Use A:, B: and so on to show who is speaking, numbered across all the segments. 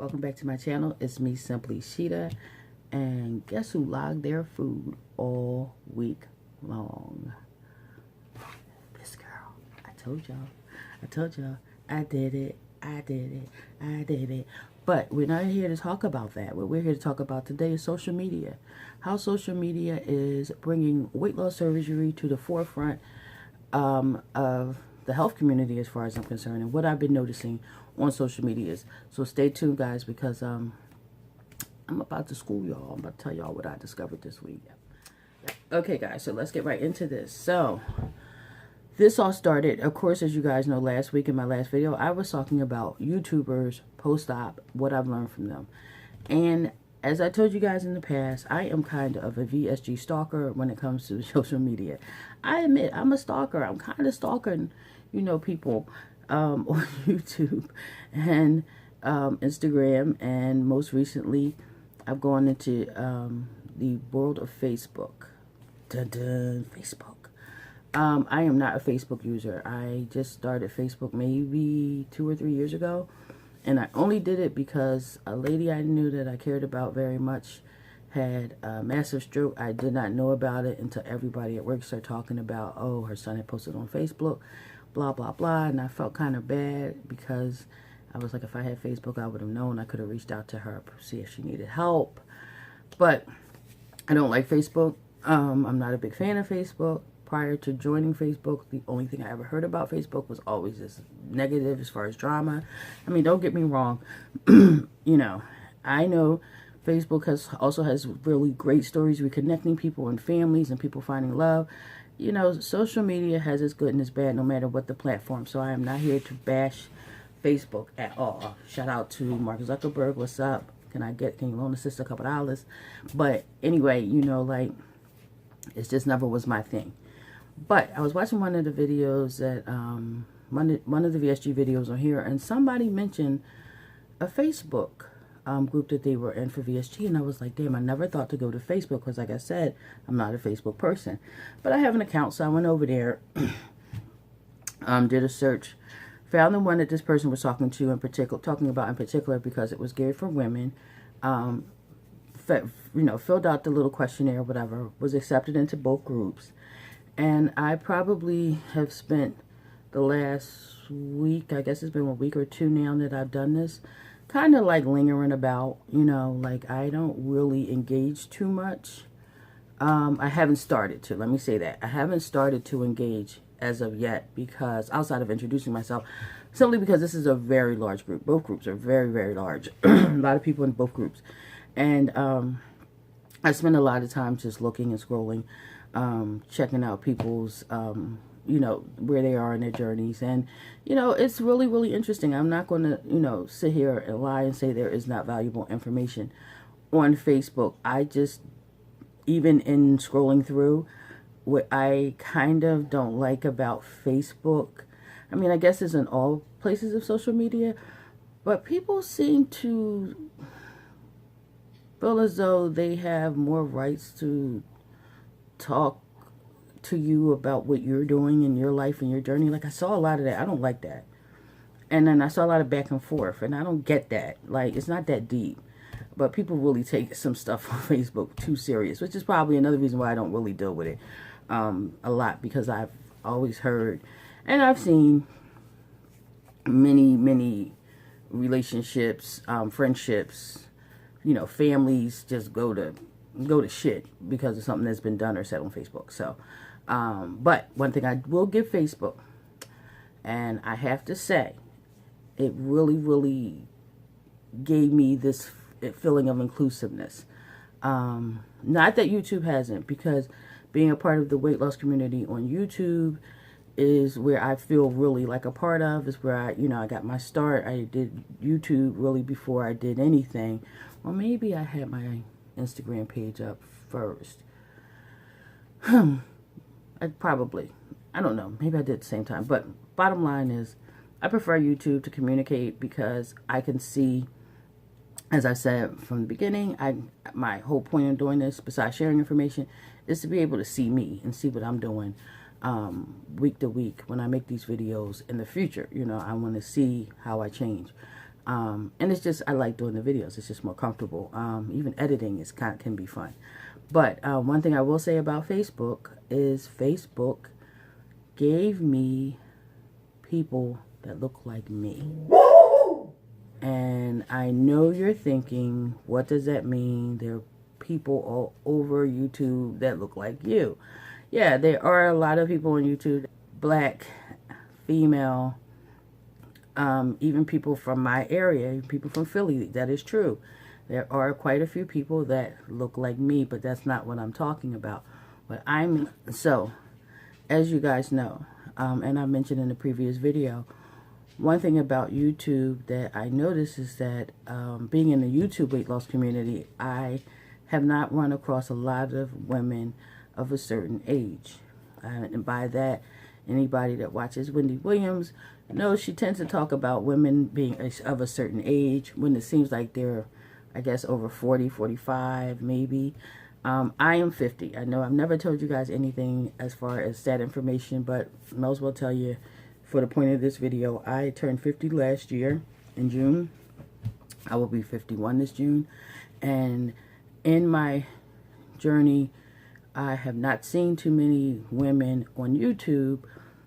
A: Welcome back to my channel. It's me, Simply Sheeta, and guess who logged their food all week long? This girl. I told y'all. I did it. But we're not here to talk about that. What we're here to talk about today is social media. How social media is bringing weight loss surgery to the forefront of the health community as far as I'm concerned, and what I've been noticing on social medias. So stay tuned, guys, because I'm about to school y'all. I'm about to tell y'all what I discovered this week. Okay, guys, so let's get right into this. So this all started, of course, as you guys know, last week in my last video, I was talking about YouTubers post-op, what I've learned from them. And as I told you guys in the past, I am kind of a VSG stalker when it comes to social media. I admit, I'm a stalker. I'm kind of stalking, you know, people on YouTube and Instagram. And most recently, I've gone into the world of Facebook. Dun dun, Facebook. I am not a Facebook user. I just started Facebook maybe 2 or 3 years ago. And I only did it because a lady I knew that I cared about very much had a massive stroke. I did not know about it until everybody at work started talking about, oh, her son had posted on Facebook, blah, blah, blah. And I felt kind of bad because I was like, if I had Facebook, I would have known. I could have reached out to her, see if she needed help. But I don't like Facebook. I'm not a big fan of Facebook. Prior to joining Facebook, the only thing I ever heard about Facebook was always this negative as far as drama. I mean, don't get me wrong. You know, I know Facebook also has really great stories reconnecting people and families and people finding love. You know, social media has its good and its bad no matter what the platform. So I am not here to bash Facebook at all. Shout out to Mark Zuckerberg. What's up? Can you loan a sister a couple dollars? But anyway, you know, like, it just never was my thing. But I was watching one of the videos that, one of the VSG videos on here, and somebody mentioned a Facebook group that they were in for VSG, and I was like, damn, I never thought to go to Facebook, because like I said, I'm not a Facebook person. But I have an account, so I went over there, did a search, found the one that this person was talking about in particular, because it was geared for women, you know, filled out the little questionnaire, whatever, was accepted into both groups. And I probably have spent the last week, I guess it's been a week or two now that I've done this, kind of like lingering about, you know, like I don't really engage too much. I haven't started to, let me say that. I haven't started to engage as of yet, because outside of introducing myself, simply because this is a very large group. Both groups are very, very large. A lot of people in both groups. And I spend a lot of time just looking and scrolling, checking out people's, you know, where they are in their journeys. And, you know, it's really, really interesting. I'm not going to, you know, sit here and lie and say there is not valuable information on Facebook. I just, even in scrolling through, what I kind of don't like about Facebook, I mean, I guess it's in all places of social media, but people seem to feel as though they have more rights to talk to you about what you're doing in your life and your journey. Like, I saw a lot of that. I don't like that. And then I saw a lot of back and forth, and I don't get that. Like, it's not that deep. But people really take some stuff on Facebook too serious, which is probably another reason why I don't really deal with it a lot, because I've always heard and I've seen many relationships, friendships, you know, families just go to shit because of something that's been done or said on Facebook. So, but one thing I will give Facebook, and I have to say, it really gave me this feeling of inclusiveness. Not that YouTube hasn't, because being a part of the weight loss community on YouTube is where I feel really like a part of, is where I got my start. I did YouTube really before I did anything. Well, maybe I had my Instagram page up first. I don't know, maybe I did at the same time. But bottom line is, I prefer YouTube to communicate, because I can see, as I said from the beginning, my whole point in doing this, besides sharing information, is to be able to see me and see what I'm doing week to week when I make these videos in the future. You know, I want to see how I change. And it's just, I like doing the videos. It's just more comfortable. Even editing can be fun. But one thing I will say about Facebook is Facebook gave me people that look like me. And I know you're thinking, what does that mean? There are people all over YouTube that look like you. Yeah, there are a lot of people on YouTube, black, female, even people from my area, people from Philly. That is true. There are quite a few people that look like me, but that's not what I'm talking about. So, as you guys know, and I mentioned in the previous video, one thing about YouTube that I noticed is that being in the YouTube weight loss community, I have not run across a lot of women of a certain age. And by that, anybody that watches Wendy Williams knows she tends to talk about women being of a certain age when it seems like they're, I guess, over 40, 45, maybe. I am 50. I know I've never told you guys anything as far as that information, but I might as well tell you for the point of this video. I turned 50 last year in June. I will be 51 this June. And in my journey, I have not seen too many women on YouTube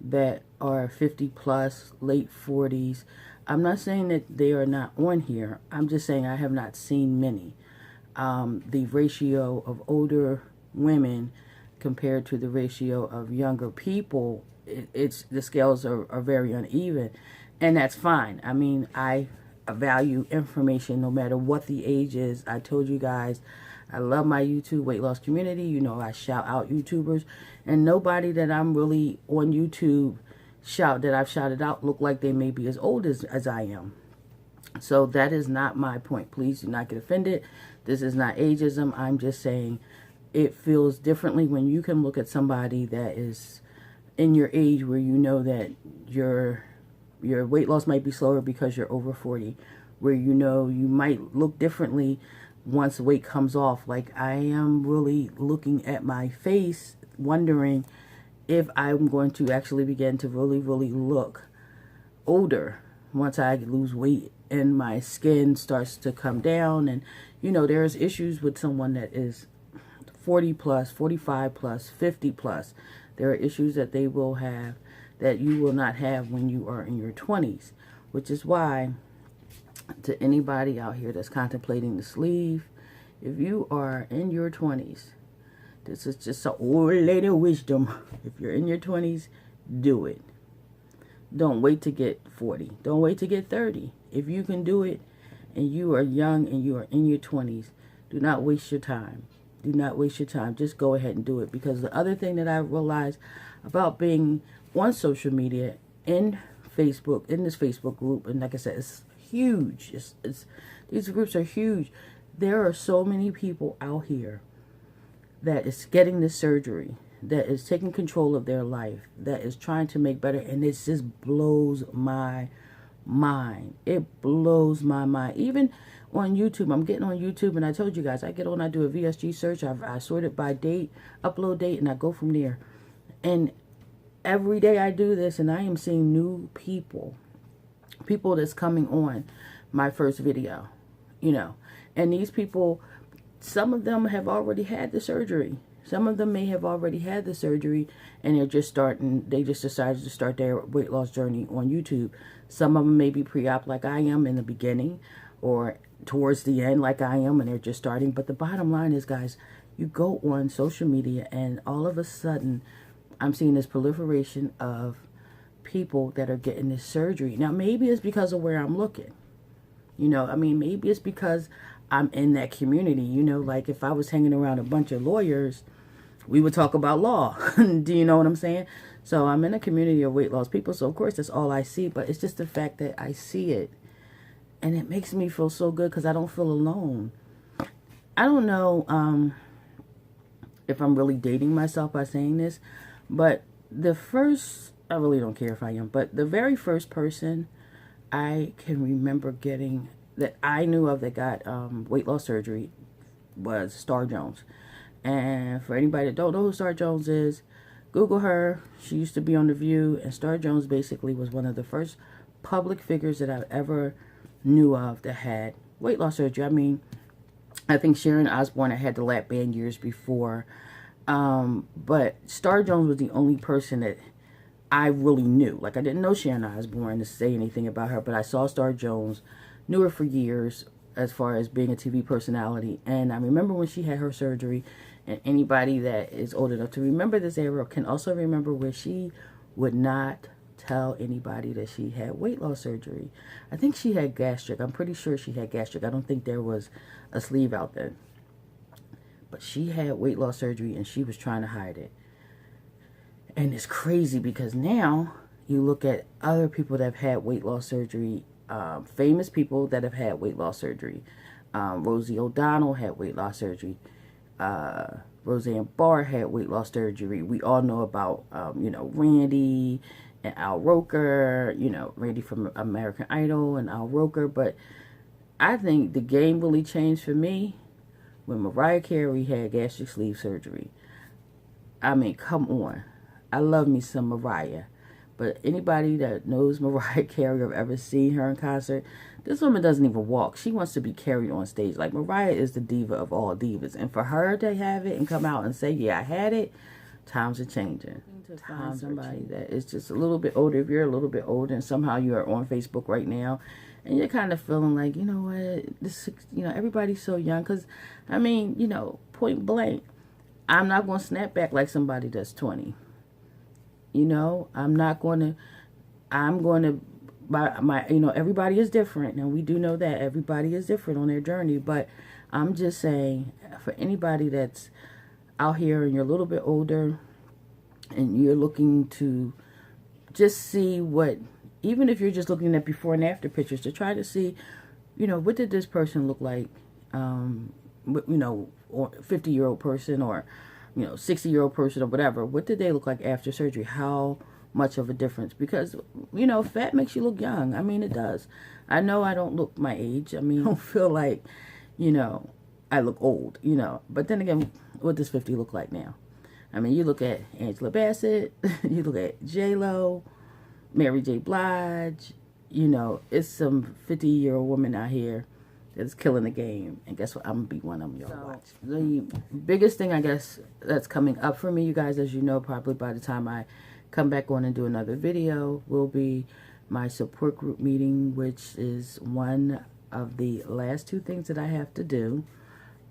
A: that are 50 plus, late 40s. I'm not saying that they are not on here. I'm just saying I have not seen many. The ratio of older women compared to the ratio of younger people, the scales are very uneven, and that's fine. I mean, I value information no matter what the age is. I told you guys, I love my YouTube weight loss community. You know, I shout out YouTubers, and nobody that I'm really on YouTube that I've shouted out look like they may be as old as I am. So that is not my point. Please do not get offended. This is not ageism. I'm just saying it feels differently when you can look at somebody that is in your age where you know that your weight loss might be slower because you're over 40, where you know you might look differently once weight comes off. Like, I am really looking at my face wondering if I'm going to actually begin to really look older once I lose weight and my skin starts to come down. And you know, there's issues with someone that is 40 plus, 45 plus, 50 plus. There are issues that they will have that you will not have when you are in your 20s, which is why, to anybody out here that's contemplating the sleeve, if you are in your 20s, this is just some old lady wisdom. If you're in your 20s, do it. Don't wait to get 40. Don't wait to get 30. If you can do it and you are young and you are in your 20s, do not waste your time. Do not waste your time. Just go ahead and do it. Because the other thing that I realized about being on social media, in Facebook, in this Facebook group, and like I said, it's huge. These groups are huge. There are so many people out here that is getting this surgery, that is taking control of their life, that is trying to make better, and it just blows my mind. It blows my mind. Even on YouTube, I'm getting on YouTube, and I told you guys, I get on, I do a VSG search, I sort it by date, upload date, and I go from there. And every day I do this, and I am seeing new people that's coming on my first video, you know. And these people, some of them have already had the surgery. Some of them may have already had the surgery, and they just decided to start their weight loss journey on YouTube. Some of them may be pre-op like I am in the beginning, or towards the end like I am, and they're just starting. But the bottom line is, guys, you go on social media, and all of a sudden, I'm seeing this proliferation of people that are getting this surgery. Now, maybe it's because of where I'm looking. You know, I mean, maybe it's because I'm in that community. You know, like if I was hanging around a bunch of lawyers, we would talk about law. Do you know what I'm saying? So I'm in a community of weight loss people. So of course that's all I see, but it's just the fact that I see it. And it makes me feel so good because I don't feel alone. I don't know if I'm really dating myself by saying this, but I really don't care if I am, but the very first person I can remember getting, that I knew of, that got weight loss surgery was Star Jones. And for anybody that don't know who Star Jones is, Google her. She used to be on The View, and Star Jones basically was one of the first public figures that I've ever knew of that had weight loss surgery. I mean, I think Sharon Osbourne had the lap band years before. But Star Jones was the only person that I really knew. Like, I didn't know Sharon Osbourne to say anything about her, but I saw Star Jones, knew her for years as far as being a TV personality. And I remember when she had her surgery, and anybody that is old enough to remember this era can also remember where she would not tell anybody that she had weight loss surgery. I think she had gastric. I'm pretty sure she had gastric. I don't think there was a sleeve out there. But she had weight loss surgery and she was trying to hide it. And it's crazy because now you look at other people that have had weight loss surgery, famous people that have had weight loss surgery. Rosie O'Donnell had weight loss surgery. Roseanne Barr had weight loss surgery. We all know about, Randy and Al Roker, Randy from American Idol and Al Roker. But I think the game really changed for me when Mariah Carey had gastric sleeve surgery. I mean, come on. I love me some Mariah. But anybody that knows Mariah Carey or ever seen her in concert, this woman doesn't even walk. She wants to be carried on stage. Like, Mariah is the diva of all divas. And for her to have it and come out and say, yeah, I had it, times are changing. To find somebody that is just a little bit older. If you're a little bit older and somehow you are on Facebook right now and you're kind of feeling like, you know what, this, everybody's so young. Because, I mean, point blank, I'm not going to snap back like somebody that's 20. I'm going to, everybody is different. Now, we do know that everybody is different on their journey. But I'm just saying, for anybody that's out here and you're a little bit older, and you're looking to just see what, even if you're just looking at before and after pictures, to try to see, what did this person look like, or 50-year-old person or, 60-year-old person or whatever. What did they look like after surgery? How much of a difference? Because, fat makes you look young. I mean, it does. I know I don't look my age. I mean, I don't feel like, I look old, But then again, what does 50 look like now? I mean, you look at Angela Bassett, you look at J-Lo, Mary J. Blige, it's some 50-year-old woman out here that's killing the game. And guess what? I'm going to be one of them, y'all. Watch. The biggest thing, I guess, that's coming up for me, you guys, as you know, probably by the time I come back on and do another video, will be my support group meeting, which is one of the last 2 things that I have to do.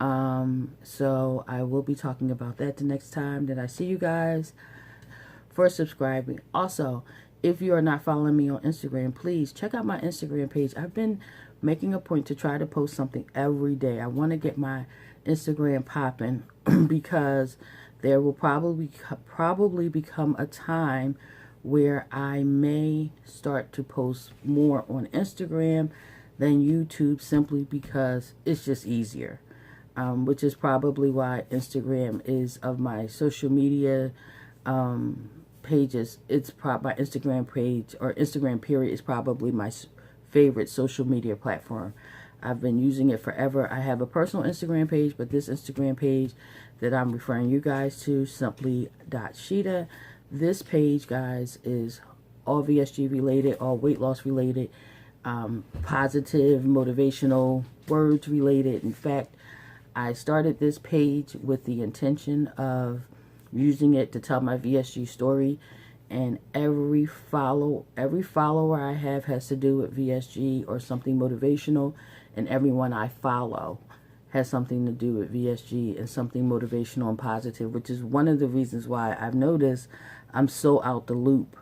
A: So I will be talking about that the next time that I see you guys, for subscribing. Also, if you are not following me on Instagram, please check out my Instagram page. I've been making a point to try to post something every day. I want to get my Instagram popping because there will probably become a time where I may start to post more on Instagram than YouTube, simply because it's just easier. Which is probably why Instagram is, of my social media pages, my Instagram page, or Instagram period, is probably my favorite social media platform. I've been using it forever. I have a personal Instagram page, but this Instagram page that I'm referring you guys to, simply.sheeta, this page, guys, is all VSG related, all weight loss related, positive, motivational, words related. In fact, I started this page with the intention of using it to tell my VSG story, and every follower I have has to do with VSG or something motivational, and everyone I follow has something to do with VSG and something motivational and positive, which is one of the reasons why I've noticed I'm so out the loop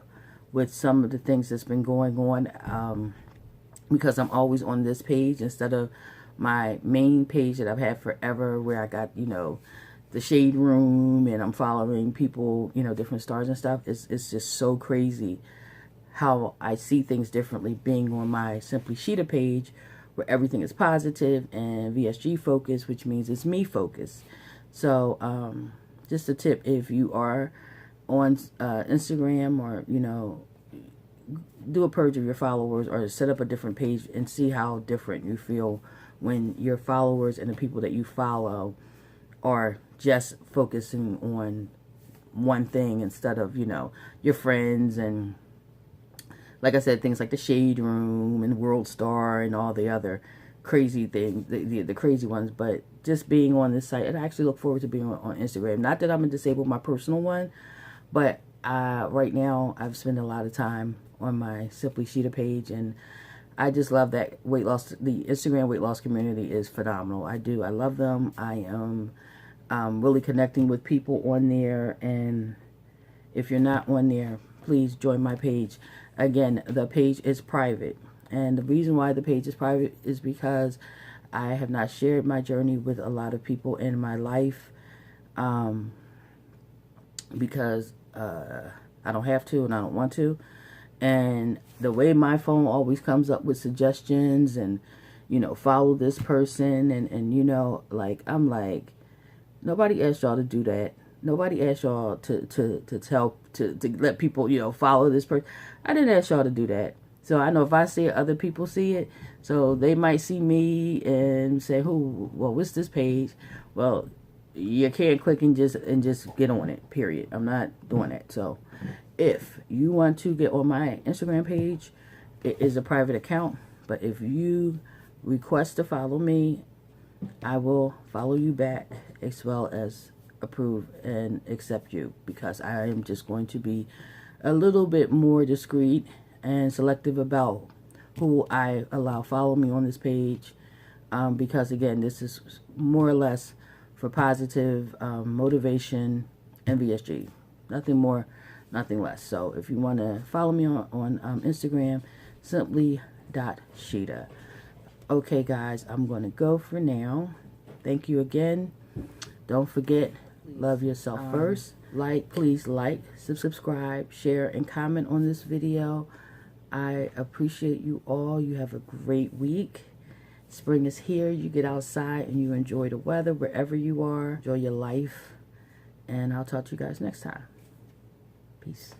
A: with some of the things that's been going on, because I'm always on this page instead of my main page that I've had forever, where I got, the Shade Room, and I'm following people, different stars and stuff. It's just so crazy how I see things differently being on my Simply Sheeta page, where everything is positive and VSG focused, which means it's me focused. So, just a tip, if you are on Instagram, or, do a purge of your followers, or set up a different page and see how different you feel when your followers and the people that you follow are just focusing on one thing instead of, your friends and like I said, things like the Shade Room and World Star and all the other crazy things, the crazy ones. But just being on this site, and I actually look forward to being on Instagram. Not that I'm going to disable my personal one, but right now I've spent a lot of time on my Simply Sheeta page, and I just love that weight loss. The Instagram weight loss community is phenomenal. I do. I love them. I am really connecting with people on there, and if you're not on there, please join my page. Again, the page is private, and the reason why the page is private is because I have not shared my journey with a lot of people in my life, because I don't have to and I don't want to. And the way my phone always comes up with suggestions and, you know, follow this person and you know, like, I'm like, nobody asked y'all to do that. Nobody asked y'all to let people, you know, follow this person. I didn't ask y'all to do that. So I know if I see it, other people see it. So they might see me and say, well, what's this page? Well, you can't click and just get on it, period. I'm not doing that. So if you want to get on my Instagram page, it is a private account. But if you request to follow me, I will follow you back, as well as approve and accept you, because I am just going to be a little bit more discreet and selective about who I allow follow me on this page, because again, this is more or less for positive motivation and VSG. Nothing more, nothing less. So if you want to follow me on Instagram, simply.sheeta. Okay, guys, I'm going to go for now. Thank you again. Don't forget, love yourself first. Please like, subscribe, share, and comment on this video. I appreciate you all. You have a great week. Spring is here. You get outside and you enjoy the weather wherever you are. Enjoy your life. And I'll talk to you guys next time. Peace.